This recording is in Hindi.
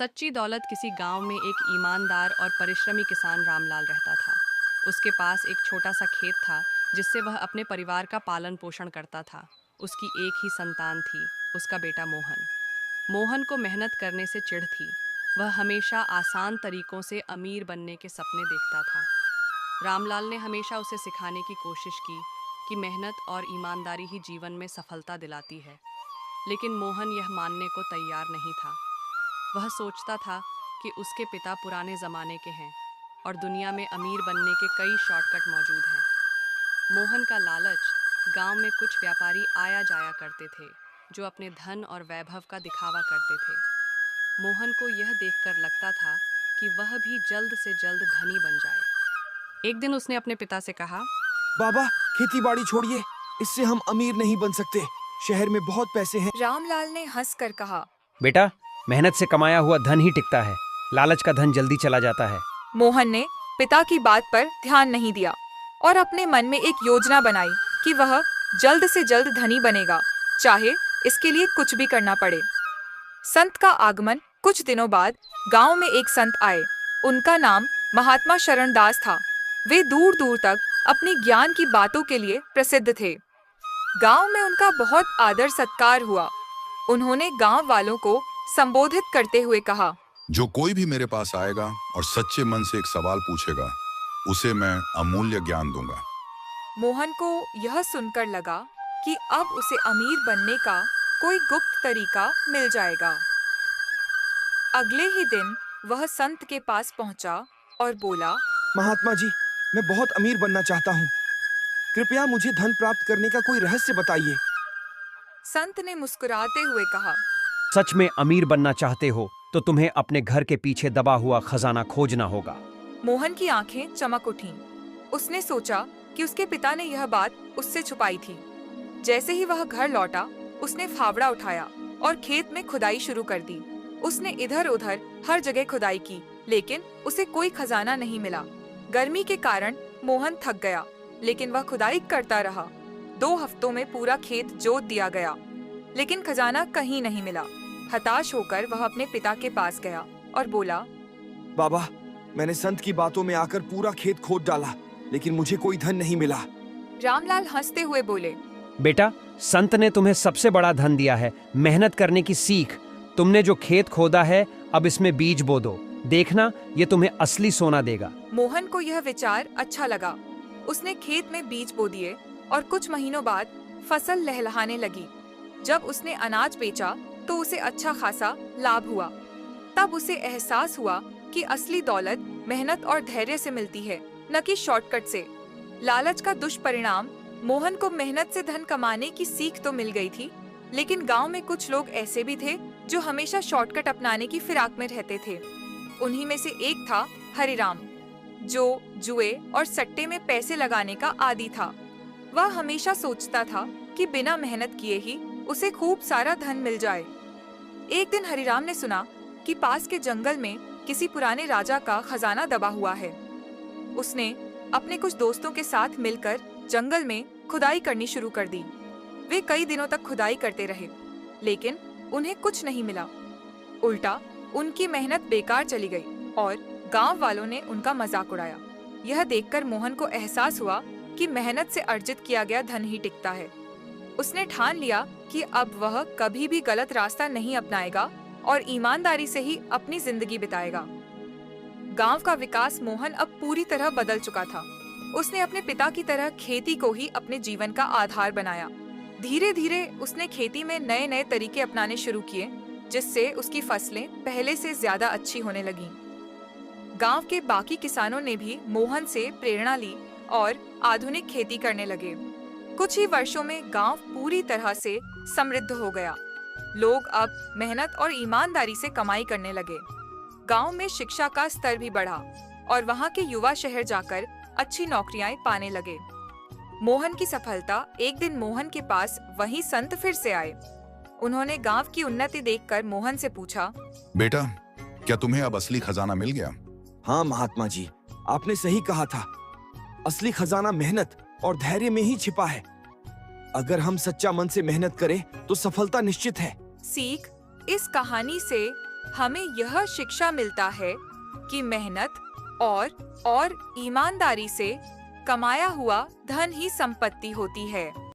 सच्ची दौलत किसी गांव में एक ईमानदार और परिश्रमी किसान रामलाल रहता था। उसके पास एक छोटा सा खेत था जिससे वह अपने परिवार का पालन पोषण करता था। उसकी एक ही संतान थी, उसका बेटा मोहन। मोहन को मेहनत करने से चिढ़ थी। वह हमेशा आसान तरीकों से अमीर बनने के सपने देखता था। रामलाल ने हमेशा उसे सिखाने की कोशिश की कि मेहनत और ईमानदारी ही जीवन में सफलता दिलाती है, लेकिन मोहन यह मानने को तैयार नहीं था। वह सोचता था कि उसके पिता पुराने ज़माने के हैं और दुनिया में अमीर बनने के कई शॉर्टकट मौजूद हैं। मोहन का लालच, गांव में कुछ व्यापारी आया जाया करते थे जो अपने धन और वैभव का दिखावा करते थे। मोहन को यह देखकर लगता था कि वह भी जल्द से जल्द धनी बन जाए। एक दिन उसने अपने पिता से कहा, बाबा, खेती बाड़ी छोड़िए, इससे हम अमीर नहीं बन सकते। शहर में बहुत पैसे हैं। रामलाल ने हंसकर कहा, बेटा, मेहनत से कमाया हुआ धन ही टिकता है, लालच का धन जल्दी चला जाता है। मोहन ने पिता की बात पर ध्यान नहीं दिया और अपने मन में एक योजना बनाई कि वह जल्द से जल्द धनी बनेगा, चाहे इसके लिए कुछ भी करना पड़े। संत का आगमन कुछ दिनों बाद गांव में एक संत आए। उनका नाम महात्मा शरणदास था। वे दूर दूर तक अपनी ज्ञान की बातों के लिए प्रसिद्ध थे। गांव में उनका बहुत आदर सत्कार हुआ। उन्होंने गांव वालों को संबोधित करते हुए कहा, जो कोई भी मेरे पास आएगा और सच्चे मन से एक सवाल पूछेगा, उसे मैं अमूल्य ज्ञान दूंगा। मोहन को यह सुनकर लगा कि अब उसे अमीर बनने का कोई गुप्त तरीका मिल जाएगा। अगले ही दिन वह संत के पास पहुंचा और बोला, महात्मा जी, मैं बहुत अमीर बनना चाहता हूँ। कृपया मुझे धन प्राप्त करने का कोई रहस्य बताइए। संत ने मुस्कुराते हुए कहा, सच में अमीर बनना चाहते हो तो तुम्हें अपने घर के पीछे दबा हुआ खजाना खोजना होगा। मोहन की आंखें चमक उठीं। उसने सोचा कि उसके पिता ने यह बात उससे छुपाई थी। जैसे ही वह घर लौटा, उसने फावड़ा उठाया और खेत में खुदाई शुरू कर दी। उसने इधर उधर हर जगह खुदाई की, लेकिन उसे कोई खजाना नहीं मिला। गर्मी के कारण मोहन थक गया, लेकिन वह खुदाई करता रहा। 2 हफ्तों में पूरा खेत जोत दिया गया, लेकिन खजाना कहीं नहीं मिला। हताश होकर वह अपने पिता के पास गया और बोला, बाबा, मैंने संत की बातों में आकर पूरा खेत खोद डाला, लेकिन मुझे कोई धन नहीं मिला। रामलाल हंसते हुए बोले, बेटा, संत ने तुम्हें सबसे बड़ा धन दिया है, मेहनत करने की सीख। तुमने जो खेत खोदा है, अब इसमें बीज बो दो। देखना, ये तुम्हें असली सोना देगा। मोहन को यह विचार अच्छा लगा। उसने खेत में बीज बो दिए और कुछ महीनों बाद फसल लहलहाने लगी। जब उसने अनाज बेचा तो उसे अच्छा खासा लाभ हुआ। तब उसे एहसास हुआ कि असली दौलत मेहनत और धैर्य से मिलती है, न कि शॉर्टकट से। लालच का दुष्परिणाम, मोहन को मेहनत से धन कमाने की सीख तो मिल गई थी, लेकिन गांव में कुछ लोग ऐसे भी थे जो हमेशा शॉर्टकट अपनाने की फिराक में रहते थे। उन्हीं में से एक था हरिराम, जो जुए और सट्टे में पैसे लगाने का आदी था। वह हमेशा सोचता था कि बिना मेहनत किए ही उसे खूब सारा धन मिल जाए। एक दिन हरिराम ने सुना कि पास के जंगल में किसी पुराने राजा का खजाना दबा हुआ है। उसने अपने कुछ दोस्तों के साथ मिलकर जंगल में खुदाई करनी शुरू कर दी। वे कई दिनों तक खुदाई करते रहे, लेकिन उन्हें कुछ नहीं मिला। उल्टा उनकी मेहनत बेकार चली गई और गांव वालों ने उनका मजाक उड़ाया। यह देखकर मोहन को एहसास हुआ कि मेहनत से अर्जित किया गया धन ही टिकता है। उसने ठान लिया कि अब वह कभी भी गलत रास्ता नहीं अपनाएगा और ईमानदारी से ही अपनी जिंदगी बिताएगा। गांव का विकास मोहन अब पूरी तरह बदल चुका था। उसने अपने पिता की तरह खेती को ही अपने जीवन का आधार बनाया। धीरे धीरे उसने खेती में नए नए तरीके अपनाने शुरू किए, जिससे उसकी फसलें पहले से ज्यादा अच्छी होने लगीं। गांव के बाकी किसानों ने भी मोहन से प्रेरणा ली और आधुनिक खेती करने लगे। कुछ ही वर्षों में गांव पूरी तरह से समृद्ध हो गया। लोग अब मेहनत और ईमानदारी से कमाई करने लगे। गांव में शिक्षा का स्तर भी बढ़ा और वहां के युवा शहर जाकर अच्छी नौकरियां पाने लगे। मोहन की सफलता एक दिन मोहन के पास वही संत फिर से आए। उन्होंने गांव की उन्नति देखकर मोहन से पूछा, बेटा, क्या तुम्हें अब असली खजाना मिल गया? हाँ महात्मा जी, आपने सही कहा था। असली खजाना मेहनत और धैर्य में ही छिपा है। अगर हम सच्चा मन से मेहनत करें तो सफलता निश्चित है। सीख, इस कहानी से हमें यह शिक्षा मिलता है कि मेहनत और ईमानदारी से कमाया हुआ धन ही संपत्ति होती है।